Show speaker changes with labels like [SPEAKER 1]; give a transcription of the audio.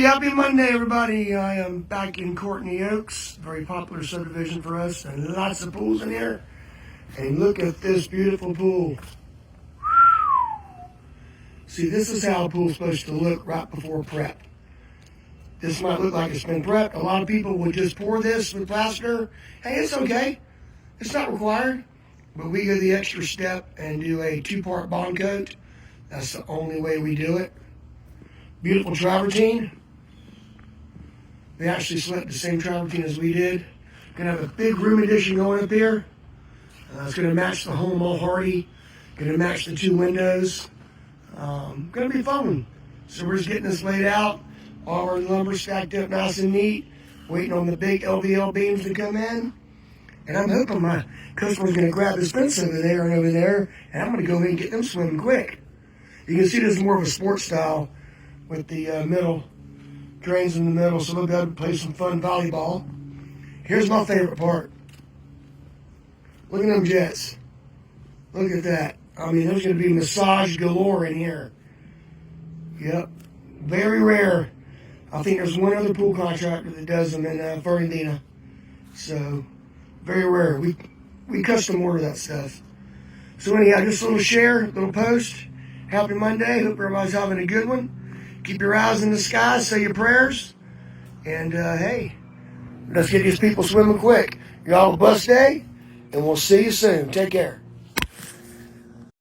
[SPEAKER 1] Alrighty, happy Monday, everybody. I am back in Courtney Oaks, very popular subdivision for us, and lots of pools in here. And look at this beautiful pool. See, this is how a pool's supposed to look right before prep. This might look like it's been prepped. A lot of people would just pour this with plaster. Hey, it's okay. It's not required. But we go the extra step and do a 2-part bond coat. That's the only way we do it. Beautiful travertine. They actually selected the same travertine as we did. Gonna have a big room addition going up here. It's gonna match the home all hardy. Gonna match the 2 windows. Gonna be fun. So we're just getting this laid out. All our lumber stacked up nice and neat. Waiting on the big LVL beams to come in. And I'm hoping my customer's gonna grab this fence over there and over there. And I'm gonna go in and get them swimming quick. You can see this is more of a sports style with the middle drains in the middle, so they'll be able to play some fun volleyball. Here's my favorite part. Look at them jets. Look at that. I mean, there's going to be massage galore in here. Yep. Very rare. I think there's one other pool contractor that does them in Fernandina. So, very rare. We custom order that stuff. So anyhow, just a little share, little post. Happy Monday. Hope everybody's having a good one. Keep your eyes in the sky, say your prayers. And hey, let's get these people swimming quick. Y'all have a blessed day, and we'll see you soon. Take care.